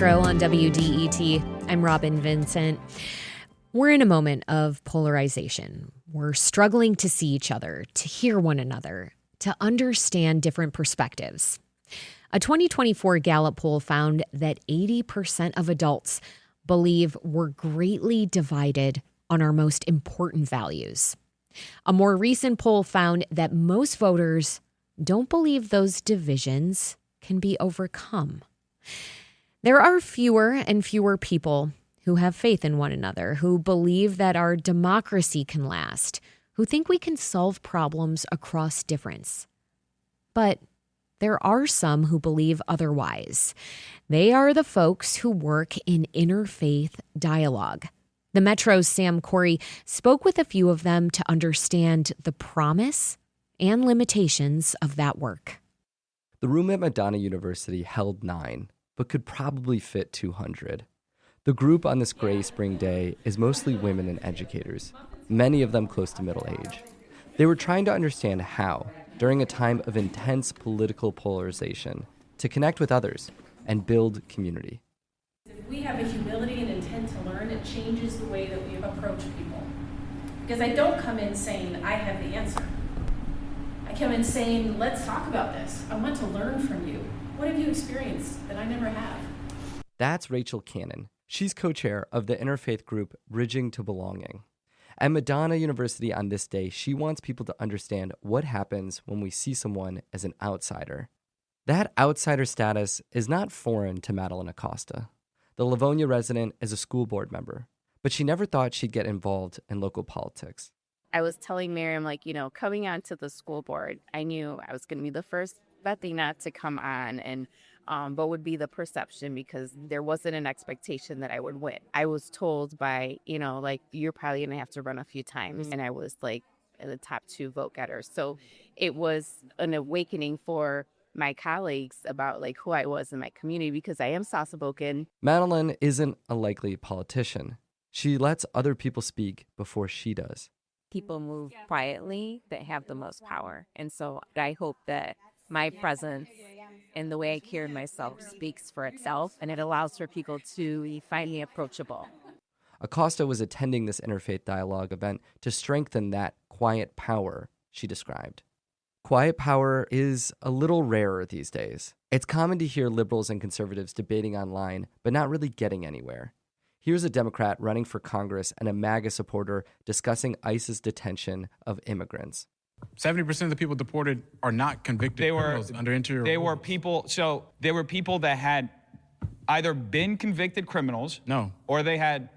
Metro on WDET. I'm Robin Vincent. We're in a moment of polarization. We're struggling to see each other, to hear one another, to understand different perspectives. A 2024 Gallup poll found that 80% of adults believe we're greatly divided on our most important values. A more recent poll found that most voters don't believe those divisions can be overcome. There are fewer and fewer people who have faith in one another, who believe that our democracy can last, who think we can solve problems across difference. But there are some who believe otherwise. They are the folks who work in interfaith dialogue. The Metro's Sam Corey spoke with a few of them to understand the promise and limitations of that work. The room at Madonna University held 9, but could probably fit 200. The group on this gray spring day is mostly women and educators, many of them close to middle age. They were trying to understand how, during a time of intense political polarization, to connect with others and build community. If we have a humility and intent to learn, it changes the way that we approach people. Because I don't come in saying, I have the answer. I come in saying, let's talk about this. I want to learn from you. What have you experienced that I never have? That's Rachel Cannon. She's co-chair of the interfaith group Bridging to Belonging. At Madonna University on this day, she wants people to understand what happens when we see someone as an outsider. That outsider status is not foreign to Madeline Acosta. The Livonia resident is a school board member, but she never thought she'd get involved in local politics. I was telling Miriam, coming onto the school board, I knew I was going to be the first Latina to come on, and what would be the perception, because there wasn't an expectation that I would win. I was told by, you're probably going to have to run a few times, and I was in the top 2 vote getters. So it was an awakening for my colleagues about who I was in my community, because I am soft-spoken. Madeline isn't a likely politician. She lets other people speak before she does. People move quietly that have the most power. And so I hope that my presence and the way I carry myself speaks for itself, and it allows for people to find me approachable. Acosta was attending this interfaith dialogue event to strengthen that quiet power she described. Quiet power is a little rarer these days. It's common to hear liberals and conservatives debating online, but not really getting anywhere. Here's a Democrat running for Congress and a MAGA supporter discussing ICE's detention of immigrants. 70% of the people deported are not convicted criminals under interior rules. They were people that had either been convicted criminals, or they had,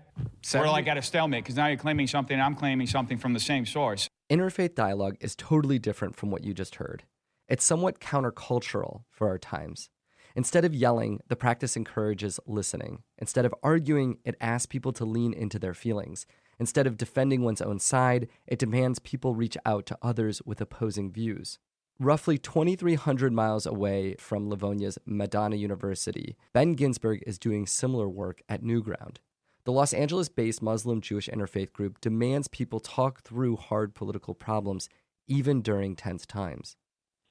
or at a stalemate, because now you're claiming something, I'm claiming something from the same source. Interfaith dialogue is totally different from what you just heard. It's somewhat countercultural for our times. Instead of yelling, the practice encourages listening. Instead of arguing, it asks people to lean into their feelings. Instead of defending one's own side, it demands people reach out to others with opposing views. Roughly 2,300 miles away from Livonia's Madonna University, Ben Ginsberg is doing similar work at Newground. The Los Angeles-based Muslim-Jewish interfaith group demands people talk through hard political problems, even during tense times.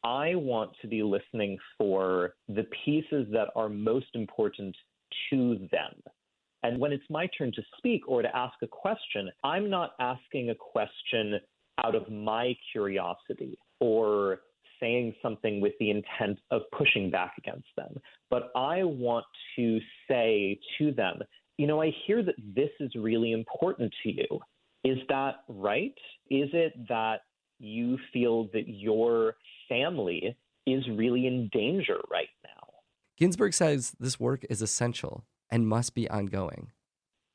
I want to be listening for the pieces that are most important to them. And when it's my turn to speak or to ask a question, I'm not asking a question out of my curiosity or saying something with the intent of pushing back against them. But I want to say to them, I hear that this is really important to you. Is that right? Is it that you feel that your family is really in danger right now? Ginsberg says this work is essential and must be ongoing.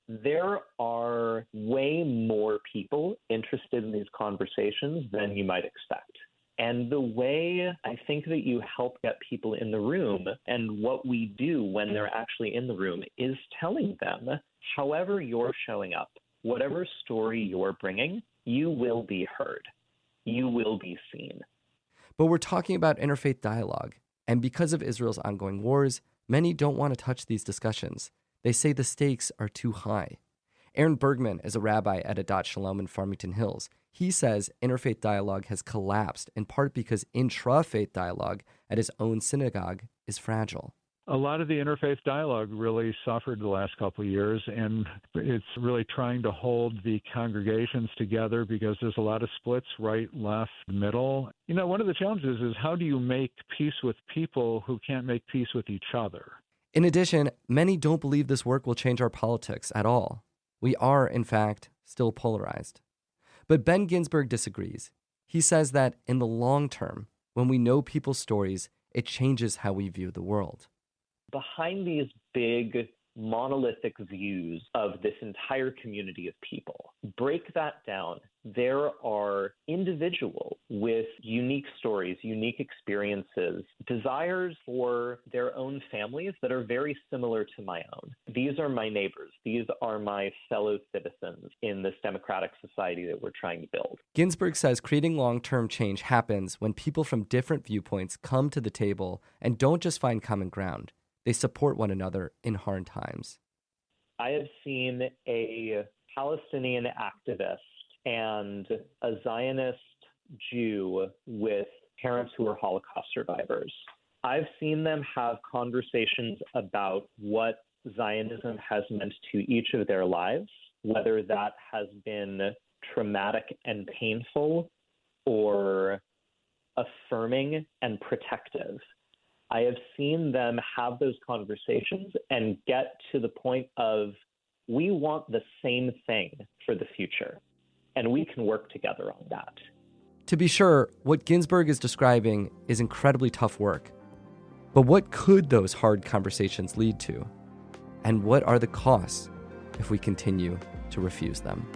There are way more people interested in these conversations than you might expect. And the way I think that you help get people in the room, and what we do when they're actually in the room, is telling them, however you're showing up, whatever story you're bringing, you will be heard. You will be seen. But we're talking about interfaith dialogue, and because of Israel's ongoing wars, many don't want to touch these discussions. They say the stakes are too high. Aaron Bergman is a rabbi at Adat Shalom in Farmington Hills. He says interfaith dialogue has collapsed, in part because intra-faith dialogue at his own synagogue is fragile. A lot of the interfaith dialogue really suffered the last couple of years, and it's really trying to hold the congregations together because there's a lot of splits, right, left, middle. One of the challenges is how do you make peace with people who can't make peace with each other? In addition, many don't believe this work will change our politics at all. We are, in fact, still polarized. But Ben Ginsberg disagrees. He says that in the long term, when we know people's stories, it changes how we view the world. Behind these big monolithic views of this entire community of people, break that down. There are individuals with unique stories, unique experiences, desires for their own families that are very similar to my own. These are my neighbors. These are my fellow citizens in this democratic society that we're trying to build. Ginsberg says creating long-term change happens when people from different viewpoints come to the table and don't just find common ground. They support one another in hard times. I have seen a Palestinian activist and a Zionist Jew with parents who are Holocaust survivors. I've seen them have conversations about what Zionism has meant to each of their lives, whether that has been traumatic and painful or affirming and protective. I have seen them have those conversations and get to the point of, we want the same thing for the future, and we can work together on that. To be sure, what Ginsberg is describing is incredibly tough work. But what could those hard conversations lead to? And what are the costs if we continue to refuse them?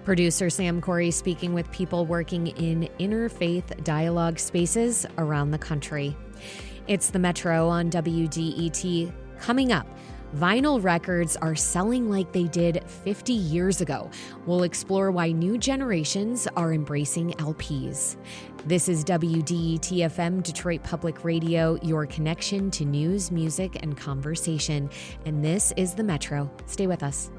Producer Sam Corey speaking with people working in interfaith dialogue spaces around the country. It's the Metro on WDET. Coming up, vinyl records are selling like they did 50 years ago. We'll explore why new generations are embracing LPs. This is WDET-FM, Detroit Public Radio, your connection to news, music, and conversation. And this is the Metro. Stay with us.